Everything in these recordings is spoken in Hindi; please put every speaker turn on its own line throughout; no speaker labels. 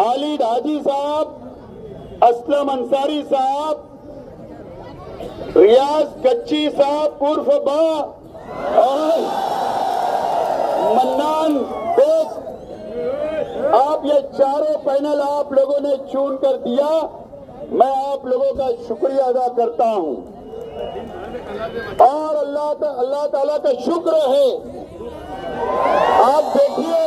खालिद हाजी साहब, असलम अंसारी साहब, रियाज कच्ची साहब उर्फ बा और मन्नान बेग, आप ये चारों पैनल आप लोगों ने चुन कर दिया। मैं आप लोगों का शुक्रिया अदा करता हूं और अल्लाह ताला का शुक्र है। आप देखिए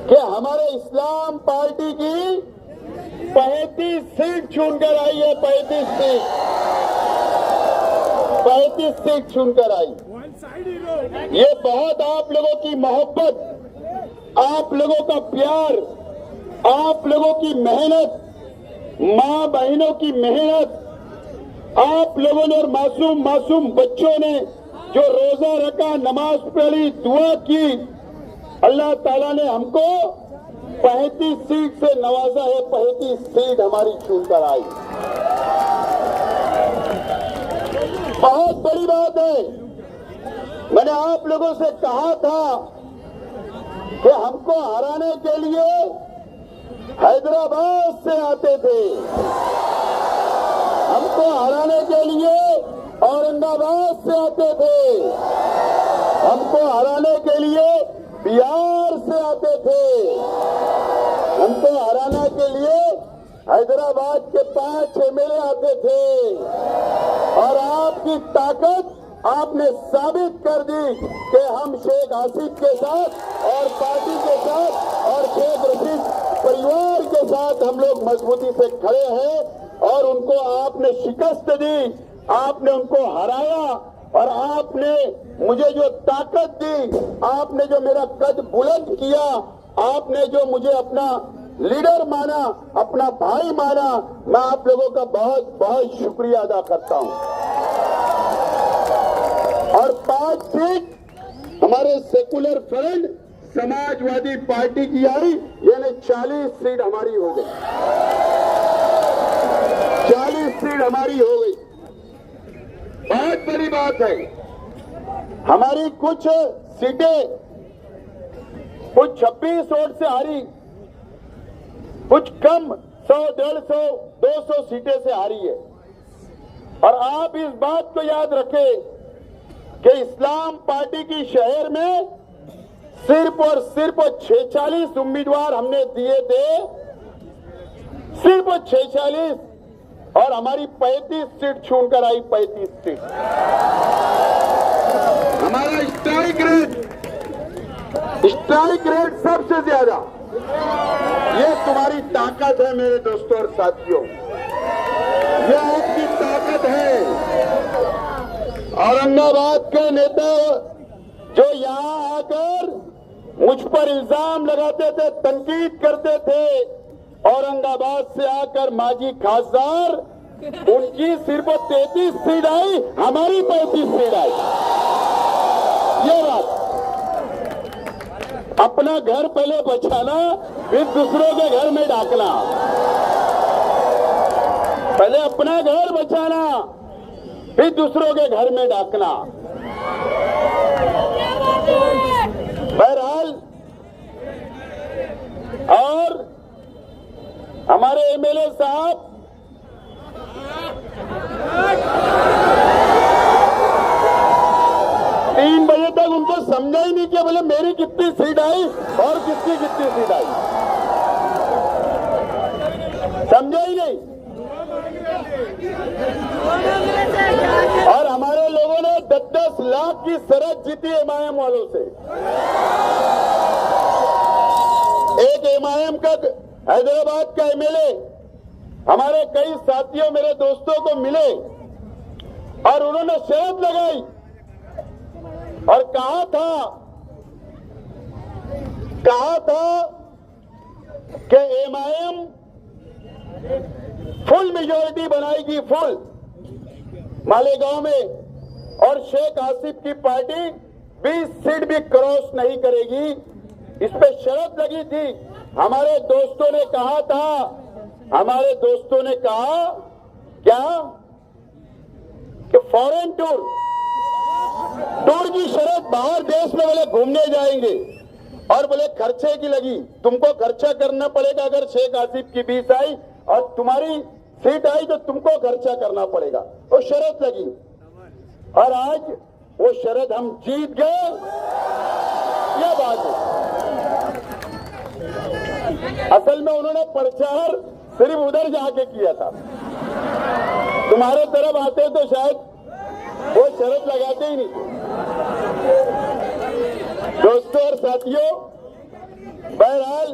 कि हमारे इस्लाम पार्टी की 35 सीट चुनकर आई है। 35 सीट चुनकर आई। ये बहुत आप लोगों की मोहब्बत, आप लोगों का प्यार, आप लोगों की मेहनत, मां बहनों की मेहनत, आप लोगों ने और मासूम बच्चों ने जो रोजा रखा, नमाज पढ़ी, दुआ की, अल्लाह ताला ने हमको 35 सीट से नवाजा है। 35 सीट हमारी चुनकर आई। बहुत बड़ी बात है। मैंने आप लोगों से कहा था कि हमको हराने के लिए हैदराबाद से आते थे, हमको हराने के लिए औरंगाबाद से आते थे, हमको हराने के लिए बिहार से आते थे, हमको हराने के लिए हैदराबाद के 5 एमएलए आते थे। और आपकी ताकत आपने साबित कर दी कि हम शेख आसिफ के साथ और पार्टी के साथ और शेख रशीद परिवार के साथ हम लोग मजबूती से खड़े हैं और उनको आपने शिकस्त दी, आपने उनको हराया और आपने मुझे जो ताकत दी, आपने जो मेरा कद बुलंद किया, आपने जो मुझे अपना लीडर माना, अपना भाई माना, मैं आप लोगों का बहुत बहुत शुक्रिया अदा करता हूं। और 5 सीट हमारे सेकुलर फ्रंट समाजवादी पार्टी की आई, यानी 40 सीट हमारी हो गई। 40 सीट हमारी हो गई। बहुत बड़ी बात है। हमारी कुछ सीटें कुछ 26 वोट से हारी, कुछ कम 100, 150, 200 सीटें से हारी है। और आप इस बात को याद रखें कि इस्लाम पार्टी की शहर में सिर्फ और सिर्फ 46 उम्मीदवार हमने दिए थे, सिर्फ 46, और हमारी 35 सीट चुनकर आई। 35 सीट हमारा स्ट्राइक रेट सबसे ज्यादा। ये तुम्हारी ताकत है मेरे दोस्तों और साथियों, ये आपकी ताकत है। औरंगाबाद के नेता जो यहां आकर मुझ पर इल्जाम लगाते थे, तनकीद करते थे, औरंगाबाद से आकर माजी खासदार, उनकी सिर्फ 33 सीट आई, हमारी 35 सीट आई। ये बात, अपना घर पहले बचाना, फिर दूसरों के घर में डाकना। पहले अपना घर बचाना, फिर दूसरों के घर में डाकना। बहरहाल, और हमारे एमएलए साहब तीन बजे तक उनको समझा ही नहीं कि बोले मेरी कितनी सीट आई और किसकी कितनी सीट आई, समझा ही नहीं। और हमारे लोगों ने 10-10 लाख की शरत जीती एमआईएम वालों से। एक एमआईएम का हैदराबाद का एमएलए हमारे कई साथियों, मेरे दोस्तों को मिले और उन्होंने शर्त लगाई और कहा था कि एमआईएम फुल मेजॉरिटी बनाएगी, फुल मालेगांव में, और शेख आसिफ की पार्टी 20 सीट भी क्रॉस नहीं करेगी। इस पे शर्त लगी थी। हमारे दोस्तों ने कहा क्या कि फॉरेन टूर टूर की शर्त बाहर देश में बोले घूमने जाएंगे और बोले खर्चे की लगी, तुमको खर्चा करना पड़ेगा। अगर शेख आसिफ की 20 आई और तुम्हारी सीट आई तो तुमको खर्चा करना पड़ेगा, वो शर्त लगी। और आज वो शर्त हम जीत गए, यह बात है। असल में उन्होंने प्रचार सिर्फ उधर जाके किया था, तुम्हारे तरफ आते तो शायद वो शर्त लगाते ही नहीं। दोस्तों और साथियों, बहरहाल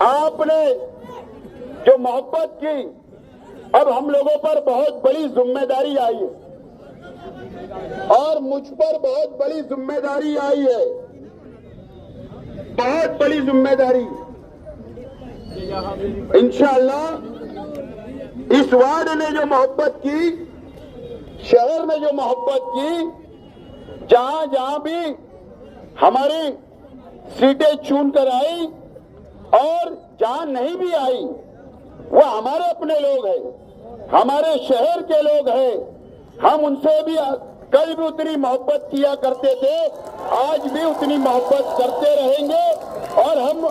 आपने जो मोहब्बत की, अब हम लोगों पर बहुत बड़ी जिम्मेदारी आई है और मुझ पर बहुत बड़ी जिम्मेदारी आई है, बहुत बड़ी जिम्मेदारी। इंशाअल्लाह इस वार्ड ने जो मोहब्बत की, शहर में जो मोहब्बत की, जहां जहां भी हमारी सीटें चुन कर आई और जहां नहीं भी आई, वो हमारे अपने लोग हैं, हमारे शहर के लोग हैं। हम उनसे भी कल भी उतनी मोहब्बत किया करते थे, आज भी उतनी मोहब्बत करते रहेंगे। और हम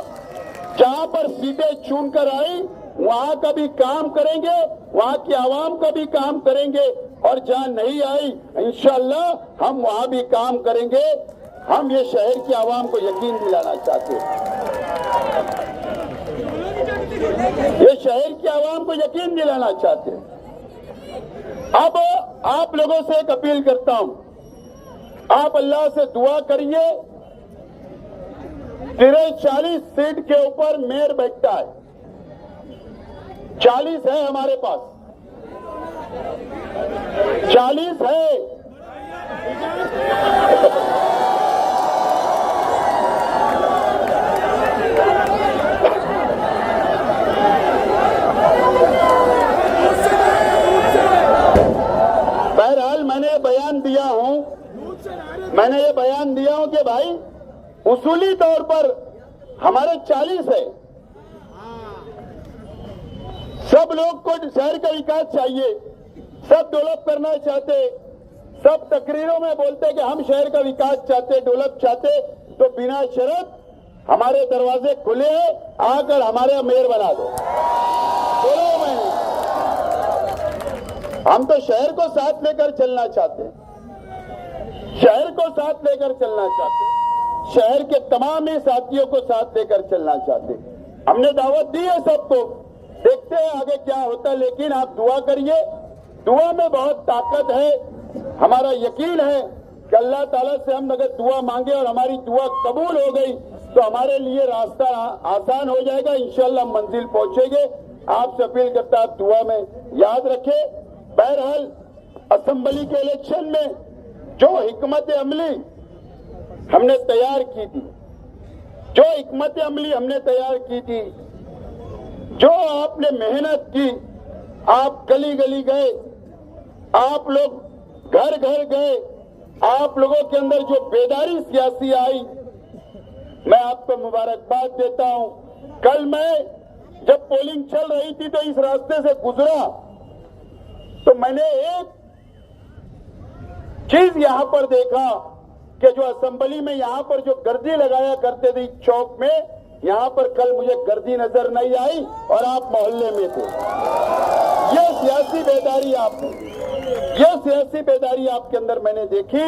जहां पर सीटें चुन कर आई वहां का भी काम करेंगे, वहां की आवाम का भी काम करेंगे, और जहां नहीं आई इंशाअल्लाह हम वहां भी काम करेंगे। हम ये शहर की आवाम को यकीन दिलाना चाहते हैं, ये शहर की आवाम को यकीन दिलाना चाहते हैं। अब आप लोगों से एक अपील करता हूं, आप अल्लाह से दुआ करिए। 40 सीट के ऊपर मेयर बैठता है, 40 है हमारे पास, 40 है। बहरहाल मैंने ये बयान दिया हूं कि भाई उसूली तौर पर हमारे 40 है। सब लोग को शहर का विकास चाहिए, सब डेवलप करना चाहते, सब तकरीरों में बोलते कि हम शहर का विकास चाहते, डेवलप चाहते, तो बिना शर्त हमारे दरवाजे खुले हैं, आकर हमारे मेयर बना दो। बोलो मैंने, हम तो शहर को साथ लेकर चलना चाहते हैं, शहर को साथ लेकर चलना चाहते, शहर के तमाम ही साथियों को साथ लेकर चलना चाहते। हमने दावत दी है सबको, देखते हैं आगे क्या होता है, लेकिन आप दुआ करिए, दुआ में बहुत ताकत है। हमारा यकीन है कि अल्लाह ताला से हम अगर दुआ मांगे और हमारी दुआ कबूल हो गई तो हमारे लिए रास्ता आसान हो जाएगा, इंशाअल्लाह मंजिल पहुंचेंगे। आपसे अपील करता आप दुआ में याद रखें। बहरहाल असेंबली के इलेक्शन में जो हिकमत अमली हमने तैयार की थी, जो हिकमत अमली हमने तैयार की थी, जो आपने मेहनत की, आप गली गली गए, आप लोग घर घर गए, आप लोगों के अंदर जो बेदारी सियासी आई, मैं आपको मुबारकबाद देता हूं। कल मैं जब पोलिंग चल रही थी तो इस रास्ते से गुजरा तो मैंने एक चीज यहां पर देखा कि जो असेंबली में यहां पर जो गर्दी लगाया करते थे चौक में, यहां पर कल मुझे गर्दी नजर नहीं आई और आप मोहल्ले में थे। ये सियासी बेदारी सियासी बेदारी आपके अंदर मैंने देखी।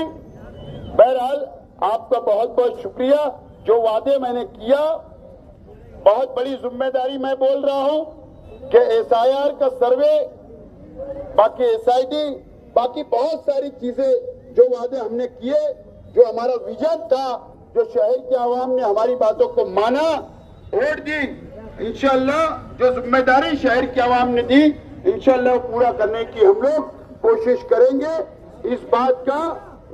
बहरहाल आपका बहुत बहुत शुक्रिया। जो वादे मैंने किया, बहुत बड़ी जिम्मेदारी मैं बोल रहा हूं कि SIR का सर्वे, बाकी SID, बाकी बहुत सारी चीजें, जो वादे हमने किए, जो हमारा विजन था, जो शहर के आवाम ने हमारी बातों को माना, वोट दी, इंशाअल्लाह जो जिम्मेदारी शहर के आवाम ने दी, इंशाअल्लाह पूरा करने की हम लोग कोशिश करेंगे। इस बात का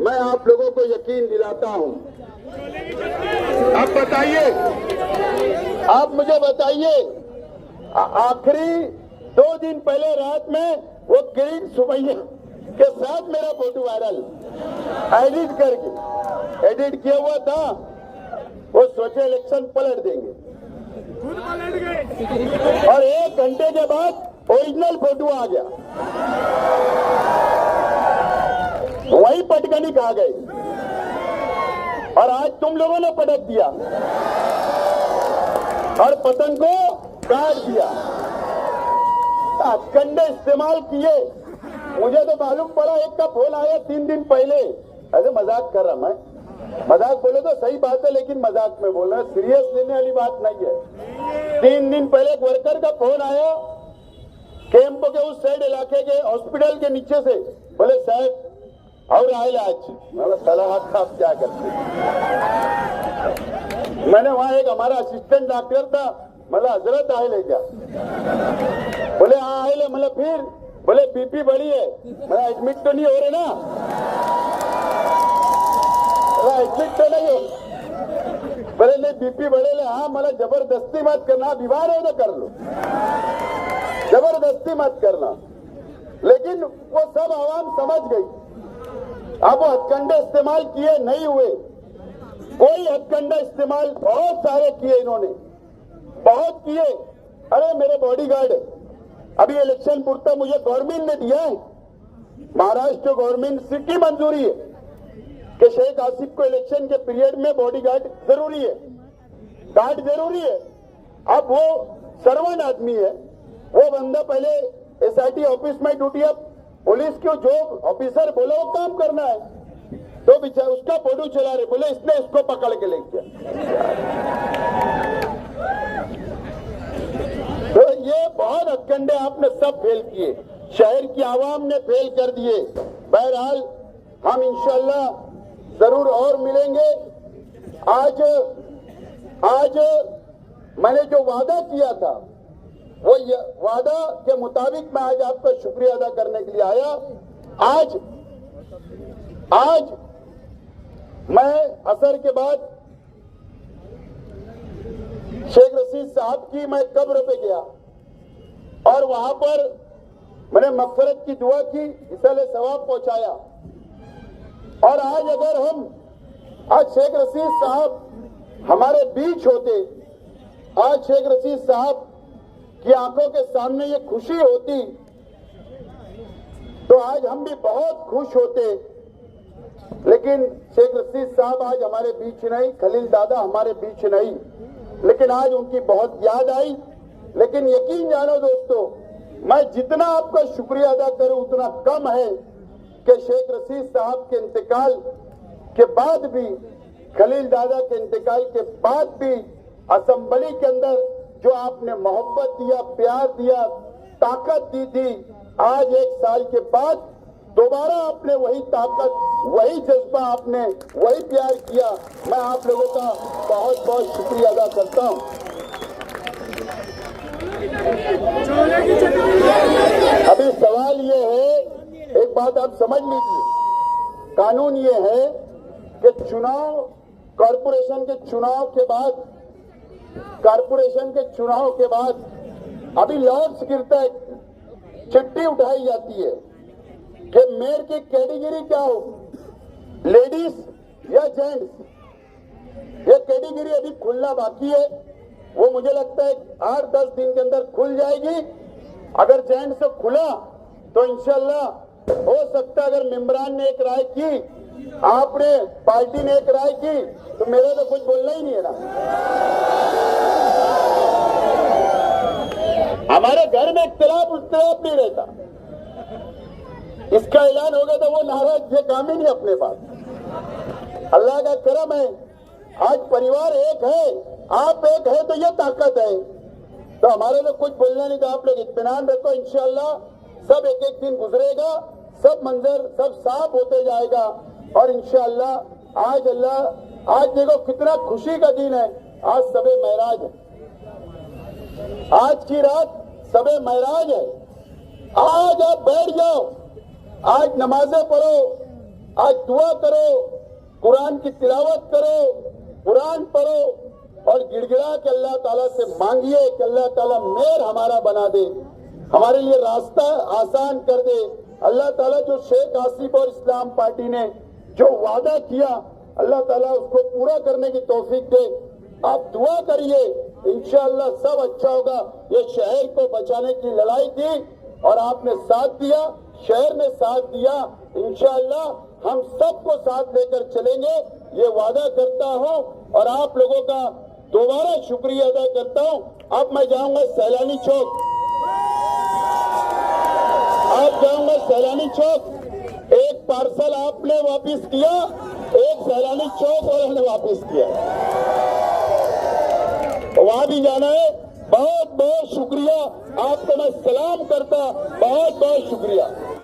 मैं आप लोगों को यकीन दिलाता हूं। आप बताइए, आप मुझे बताइए, आखिरी 2 दिन पहले रात में वो किरीट सुमैया के साथ मेरा फोटो वायरल एडिट किया हुआ था। वो सोचे इलेक्शन पलट देंगे और 1 घंटे के बाद ओरिजिनल फोटो आ गया। वही पटकनी खा गए और आज तुम लोगों ने पटक दिया और पतंग को काट दिया। हथकंडे इस्तेमाल किए। मुझे तो मालूम पड़ा, एक का फोन आया 3 दिन पहले। ऐसे मजाक कर रहा मैं, मजाक बोले तो सही बात है लेकिन मजाक में बोल रहा, सीरियस लेने वाली बात नहीं है। 3 दिन पहले एक वर्कर का फोन आया कैंप के उस साइड इलाके के हॉस्पिटल के नीचे से, बोले साहब और आए आज। मैं सलाह आप क्या करते। मैंने वहां एक हमारा असिस्टेंट डॉक्टर था, मतलब हजरत आए ले क्या, बोले हाँ आए ले, मतलब फिर बोले बीपी बढ़ी है। मैं एडमिट तो नहीं हो रहे ना, एडमिट तो नहीं हो, बोले नहीं बीपी बढ़े ले। हाँ मतलब जबरदस्ती मत करना, बीमार हो तो कर लो, जबरदस्ती मत करना। लेकिन वो सब आवाम समझ गई। अब वो हथकंडे इस्तेमाल किए नहीं हुए, कोई हथकंडा इस्तेमाल बहुत सारे किए इन्होंने, बहुत किए। अरे मेरे बॉडीगार्ड अभी इलेक्शन पूर्ता मुझे गवर्नमेंट ने दिया है, महाराष्ट्र गवर्नमेंट सिटी मंजूरी है कि शेख आसिफ को इलेक्शन के पीरियड में बॉडीगार्ड जरूरी है, गार्ड जरूरी है। अब वो सर्वन आदमी है, वो बंदा पहले एसआईटी ऑफिस में ड्यूटी, अब पुलिस को जो ऑफिसर बोले वो काम करना है, तो बेचारा उसका फोटो चला रहे, बोले इसने इसको पकड़ के ले गया। तो ये बहुत हथकंडे आपने सब फेल किए, शहर की आवाम ने फेल कर दिए। बहरहाल हम इंशाल्लाह जरूर और मिलेंगे। आज मैंने जो वादा किया था वो वादा के मुताबिक मैं आज आपका शुक्रिया अदा करने के लिए आया। आज मैं असर के बाद शेख रशीद साहब की मैं कब्र पे गया और वहां पर मैंने मगफरत की दुआ की, इसाले सवाब पहुंचाया। और आज शेख रशीद साहब हमारे बीच होते, आज शेख रशीद साहब की आंखों के सामने ये खुशी होती तो आज हम भी बहुत खुश होते। लेकिन शेख रशीद साहब आज हमारे बीच नहीं, खलील दादा हमारे बीच नहीं, लेकिन आज उनकी बहुत याद आई। लेकिन यकीन जानो दोस्तों, मैं जितना आपका शुक्रिया अदा करूं उतना कम है कि शेख रशीद साहब के इंतकाल के बाद भी, खलील दादा के इंतकाल के बाद भी असेंबली के अंदर जो आपने मोहब्बत दिया, प्यार दिया, ताकत दी थी, आज 1 साल के बाद दोबारा आपने वही ताकत, वही जज्बा, आपने वही प्यार किया। मैं आप लोगों का बहुत बहुत शुक्रिया अदा करता हूं। अभी सवाल ये है, एक बात आप समझ लीजिए, कानून ये है कि चुनाव, कॉरपोरेशन के चुनाव के बाद अभी लॉर्ड्स गिरता है, चिट्ठी उठाई जाती है कि मेयर की कैटेगरी क्या हो, लेडीज या जेंट्स। ये कैटेगरी अभी खुलना बाकी है, वो मुझे लगता है 8-10 दिन के अंदर खुल जाएगी। अगर जेंट्स खुला तो इंशाल्लाह हो सकता है, अगर मेंबरान ने एक राय की, आपने पार्टी ने एक राय की, तो मेरा तो कुछ बोलना ही नहीं है ना। हमारे घर में इख्तिलाफ नहीं रहता, इसका ऐलान होगा तो वो नाराज, ये काम ही नहीं अपने पास। अल्लाह का करम है, आज परिवार एक है, आप एक है तो ये ताकत है। तो हमारे लोग कुछ बोलना नहीं, तो आप लोग इत्मीनान रखो, इंशाल्लाह सब एक दिन गुजरेगा, सब मंजर सब साफ होते जाएगा। और इंशाल्लाह आज देखो कितना खुशी का दिन है, आज सबे महराज है, आज की रात सबे महराज है। आज आप बैठ जाओ, आज नमाजें पढ़ो, आज दुआ करो, कुरान की तिलावत करो, कुरान पढ़ो और गिड़गिड़ा के अल्लाह ताला से मांगिए कि अल्लाह ताला मेहर हमारा बना दे, हमारे लिए रास्ता आसान कर दे। अल्लाह ताला जो शेख आसिफ और इस्लाम पार्टी ने जो वादा किया, अल्लाह ताला उसको पूरा करने की तौफीक दे। आप दुआ करिए, इंशाअल्लाह सब अच्छा होगा। ये शहर को बचाने की लड़ाई थी और आपने साथ दिया, शहर ने साथ दिया। इंशाअल्लाह हम सबको साथ लेकर चलेंगे, ये वादा करता हूं और आप लोगों का दोबारा शुक्रिया अदा करता हूं। अब मैं जाऊंगा सैलानी चौक, आप जाऊंगा सैलानी चौक। एक पार्सल आपने वापस किया, एक सैलानी चौक वालों ने वापस किया, वहां भी जाना है। बहुत बहुत शुक्रिया, आपको मैं सलाम करता, बहुत बहुत शुक्रिया।